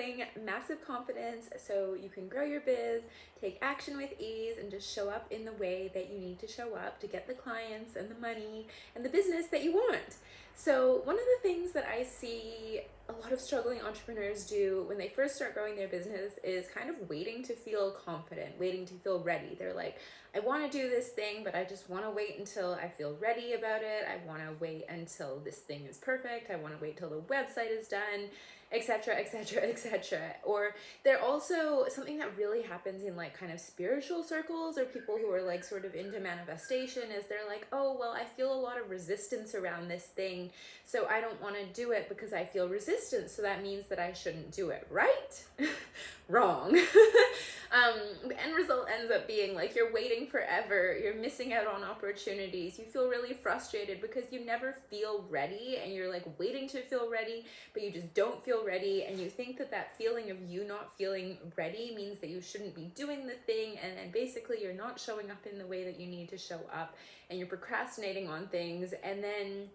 building massive confidence so you can grow your biz, take action with ease, and just show up in the way that you need to show up to get the clients and the money and the business that you want. So one of the things that I see a lot of struggling entrepreneurs do when they first start growing their business is kind of waiting to feel confident, waiting to feel ready. They're like, I want to do this thing, but I just want to wait until I feel ready about it. I want to wait until this thing is perfect. I want to wait till the website is done, etc., etc., etc. Or they're also, something that really happens in like kind of spiritual circles or people who are like sort of into manifestation is they're like, oh, well, I feel a lot of resistance around this thing, so I don't want to do it because I feel resistance, so that means that I shouldn't do it, right? Wrong. The end result ends up being like you're waiting forever, you're missing out on opportunities, you feel really frustrated because you never feel ready, and you're like waiting to feel ready, but you just don't feel ready, and you think that that feeling of you not feeling ready means that you shouldn't be doing the thing, and then basically you're not showing up in the way that you need to show up, and you're procrastinating on things, and then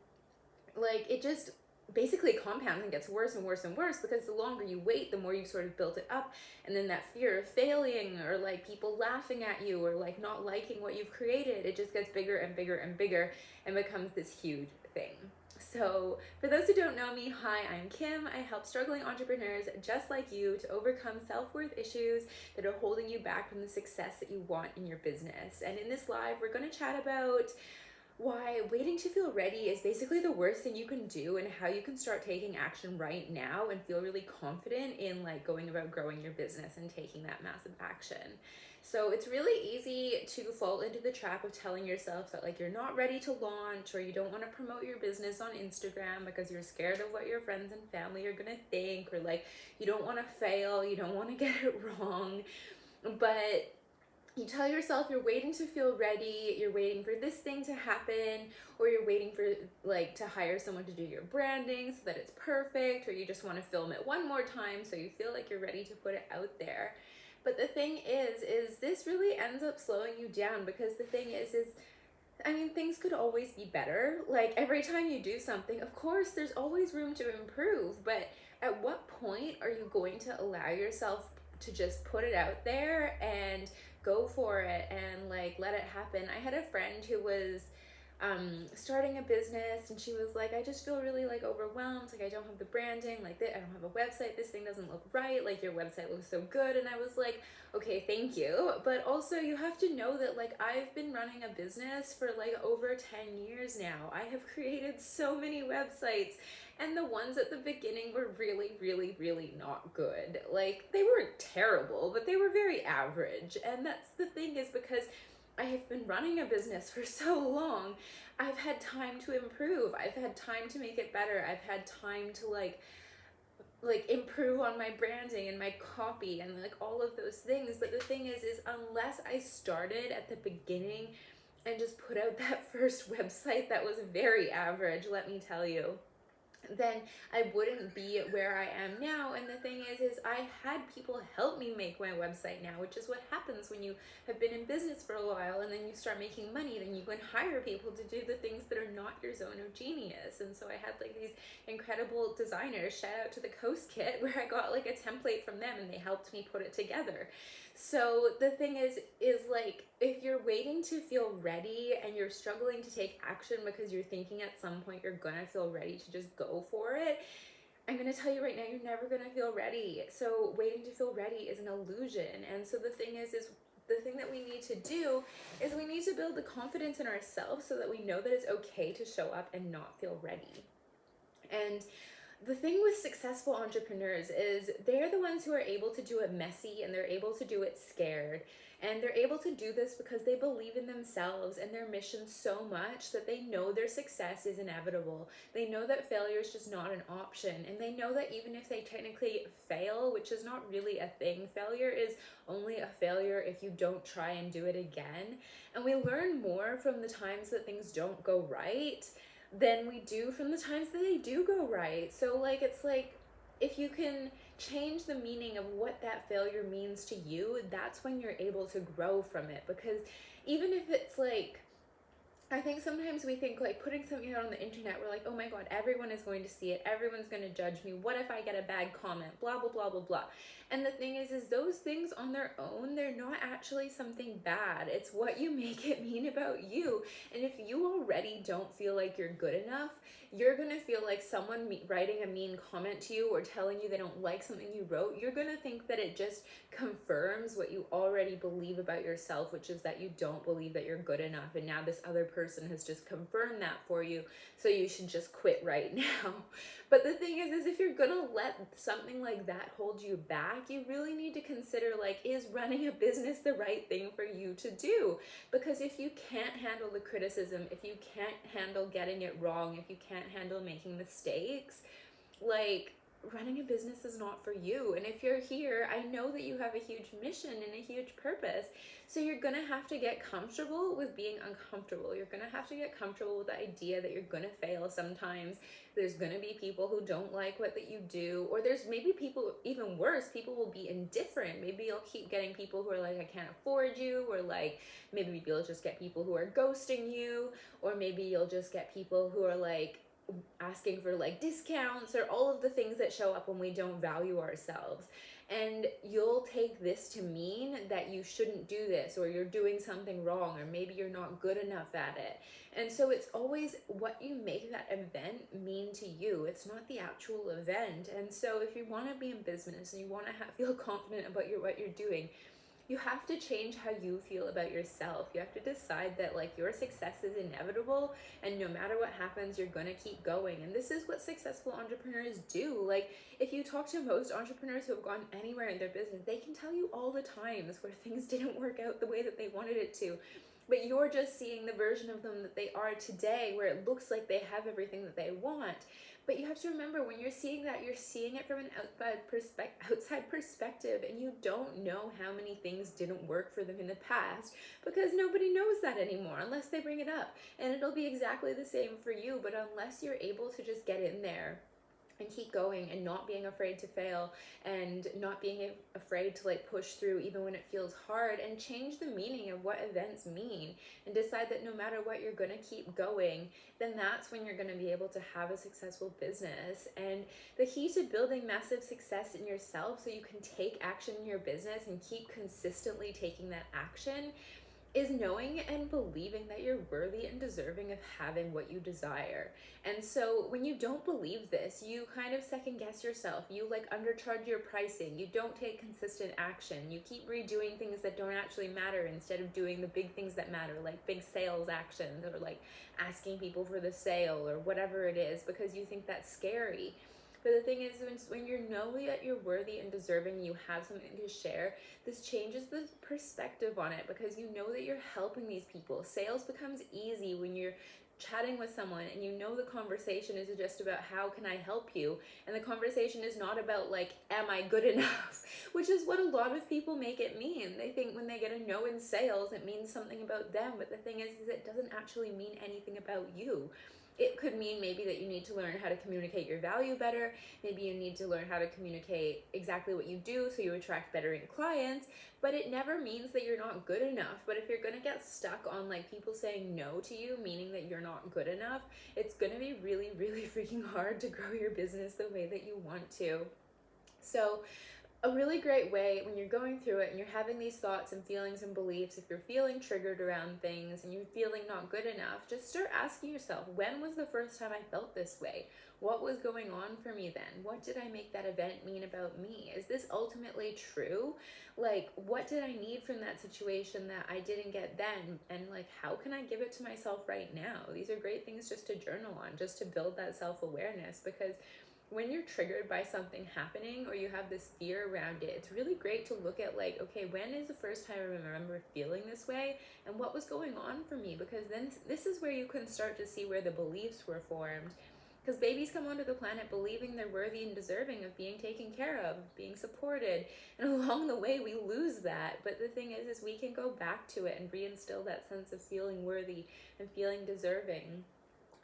like it just basically compounds and gets worse and worse and worse, because the longer you wait, the more you've sort of built it up, and then that fear of failing or like people laughing at you or like not liking what you've created, it just gets bigger and bigger and bigger and becomes this huge thing. So for those who don't know me, hi, I'm Kim. I help struggling entrepreneurs just like you to overcome self-worth issues that are holding you back from the success that you want in your business. And in this live, we're going to chat about why waiting to feel ready is basically the worst thing you can do, and how you can start taking action right now and feel really confident in like going about growing your business and taking that massive action. So it's really easy to fall into the trap of telling yourself that like you're not ready to launch, or you don't want to promote your business on Instagram because you're scared of what your friends and family are going to think, or like you don't want to fail, you don't want to get it wrong. But you tell yourself you're waiting to feel ready, you're waiting for this thing to happen, or you're waiting for like to hire someone to do your branding so that it's perfect, or you just want to film it one more time so you feel like you're ready to put it out there. But the thing is this really ends up slowing you down, because the thing is I mean, things could always be better. Like every time you do something, of course, there's always room to improve, but at what point are you going to allow yourself to just put it out there and go for it and like let it happen? I had a friend who was starting a business, and she was like, I just feel really like overwhelmed, like I don't have the branding, like I don't have a website, this thing doesn't look right, like your website looks so good. And I was like, okay, thank you, but also you have to know that like I've been running a business for like over 10 years now. I have created so many websites, and the ones at the beginning were really, really, really not good. Like they weren't terrible, but they were very average. And that's the thing, is because I have been running a business for so long, I've had time to improve. I've had time to make it better. I've had time to like improve on my branding and my copy and like all of those things. But the thing is unless I started at the beginning and just put out that first website that was very average, let me tell you, then I wouldn't be where I am now. And the thing is I had people help me make my website now, which is what happens when you have been in business for a while and then you start making money. Then you can hire people to do the things that are not your zone of genius. And so I had like these incredible designers, shout out to the Coast Kit, where I got like a template from them and they helped me put it together. So the thing is like, if you're waiting to feel ready and you're struggling to take action because you're thinking at some point you're gonna feel ready to just go for it, I'm gonna tell you right now, you're never gonna feel ready. So waiting to feel ready is an illusion. And so the thing is the thing that we need to do is we need to build the confidence in ourselves so that we know that it's okay to show up and not feel ready. And the thing with successful entrepreneurs is they're the ones who are able to do it messy, and they're able to do it scared. And they're able to do this because they believe in themselves and their mission so much that they know their success is inevitable. They know that failure is just not an option. And they know that even if they technically fail, which is not really a thing, failure is only a failure if you don't try and do it again. And we learn more from the times that things don't go right than we do from the times that they do go right. So like, it's like, if you can change the meaning of what that failure means to you, that's when you're able to grow from it. Because even if it's like I think sometimes we think like putting something out on the internet, we're like, oh my God, everyone is going to see it. Everyone's going to judge me. What if I get a bad comment? Blah, blah, blah, blah, blah. And the thing is those things on their own, they're not actually something bad. It's what you make it mean about you. And if you already don't feel like you're good enough, you're going to feel like someone writing a mean comment to you or telling you they don't like something you wrote, you're going to think that it just confirms what you already believe about yourself, which is that you don't believe that you're good enough. And now this other person has just confirmed that for you, so you should just quit right now. But the thing is if you're gonna let something like that hold you back, you really need to consider, like, is running a business the right thing for you to do? Because if you can't handle the criticism, if you can't handle getting it wrong, if you can't handle making mistakes, like, running a business is not for you. And if you're here, I know that you have a huge mission and a huge purpose. So you're gonna have to get comfortable with being uncomfortable. You're gonna have to get comfortable with the idea that you're gonna fail sometimes. There's gonna be people who don't like what that you do, or there's maybe people, even worse, people will be indifferent. Maybe you'll keep getting people who are like, I can't afford you, or like, maybe you'll just get people who are ghosting you, or maybe you'll just get people who are like, asking for like discounts, or all of the things that show up when we don't value ourselves. And you'll take this to mean that you shouldn't do this, or you're doing something wrong, or maybe you're not good enough at it. And so it's always what you make that event mean to you. It's not the actual event. And so if you want to be in business and you want to feel confident about what you're doing, you have to change how you feel about yourself. You have to decide that like your success is inevitable, and no matter what happens, you're gonna keep going. And this is what successful entrepreneurs do. Like, if you talk to most entrepreneurs who have gone anywhere in their business, they can tell you all the times where things didn't work out the way that they wanted it to. But you're just seeing the version of them that they are today, where it looks like they have everything that they want. But you have to remember, when you're seeing that, you're seeing it from an outside perspective, and you don't know how many things didn't work for them in the past, because nobody knows that anymore unless they bring it up. And it'll be exactly the same for you, but unless you're able to just get in there and keep going, and not being afraid to fail, and not being afraid to like push through even when it feels hard, and change the meaning of what events mean, and decide that no matter what, you're going to keep going, then that's when you're going to be able to have a successful business. And the key to building massive success in yourself, so you can take action in your business and keep consistently taking that action, is knowing and believing that you're worthy and deserving of having what you desire. And so when you don't believe this, you kind of second guess yourself. You like undercharge your pricing. You don't take consistent action. You keep redoing things that don't actually matter instead of doing the big things that matter, like big sales actions, or like asking people for the sale, or whatever it is, because you think that's scary. But the thing is, when you know that you're worthy and deserving, you have something to share, this changes the perspective on it, because you know that you're helping these people. Sales becomes easy when you're chatting with someone and you know the conversation is just about how can I help you, and the conversation is not about like, am I good enough, which is what a lot of people make it mean. They think when they get a no in sales, it means something about them, but the thing is it doesn't actually mean anything about you. It could mean maybe that you need to learn how to communicate your value better. Maybe you need to learn how to communicate exactly what you do so you attract better clients, but it never means that you're not good enough. But if you're gonna get stuck on like people saying no to you, meaning that you're not good enough, it's gonna be really, really freaking hard to grow your business the way that you want to. So a really great way when you're going through it and you're having these thoughts and feelings and beliefs, if you're feeling triggered around things and you're feeling not good enough, just start asking yourself, when was the first time I felt this way? What was going on for me then? What did I make that event mean about me? Is this ultimately true? Like, what did I need from that situation that I didn't get then? And like, how can I give it to myself right now? These are great things just to journal on, just to build that self-awareness, because when you're triggered by something happening or you have this fear around it, it's really great to look at like, okay, when is the first time I remember feeling this way, and what was going on for me? Because then this is where you can start to see where the beliefs were formed. Because babies come onto the planet believing they're worthy and deserving of being taken care of, being supported, and along the way we lose that. But the thing is we can go back to it and reinstill that sense of feeling worthy and feeling deserving.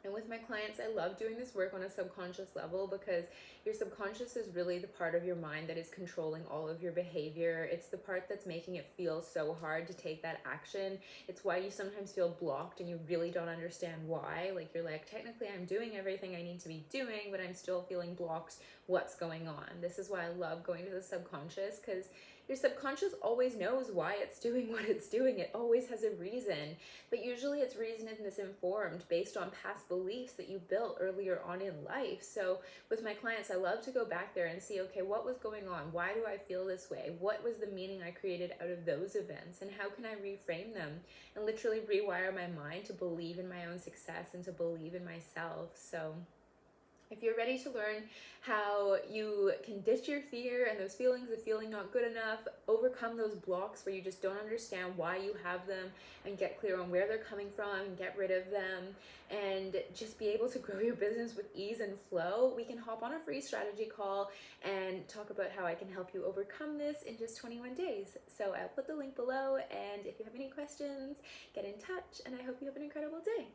And with my clients, I love doing this work on a subconscious level because your subconscious is really the part of your mind that is controlling all of your behavior. It's the part that's making it feel so hard to take that action. It's why you sometimes feel blocked and you really don't understand why. Like, you're like, technically, I'm doing everything I need to be doing, but I'm still feeling blocked. What's going on? This is why I love going to the subconscious, because your subconscious always knows why it's doing what it's doing. It always has a reason, but usually its reason is misinformed based on past beliefs that you built earlier on in life. So with my clients, I love to go back there and see, okay, what was going on? Why do I feel this way? What was the meaning I created out of those events? And how can I reframe them and literally rewire my mind to believe in my own success and to believe in myself? So if you're ready to learn how you can ditch your fear and those feelings of feeling not good enough, overcome those blocks where you just don't understand why you have them, and get clear on where they're coming from and get rid of them, and just be able to grow your business with ease and flow, we can hop on a free strategy call and talk about how I can help you overcome this in just 21 days. So I'll put the link below, and if you have any questions, get in touch, and I hope you have an incredible day.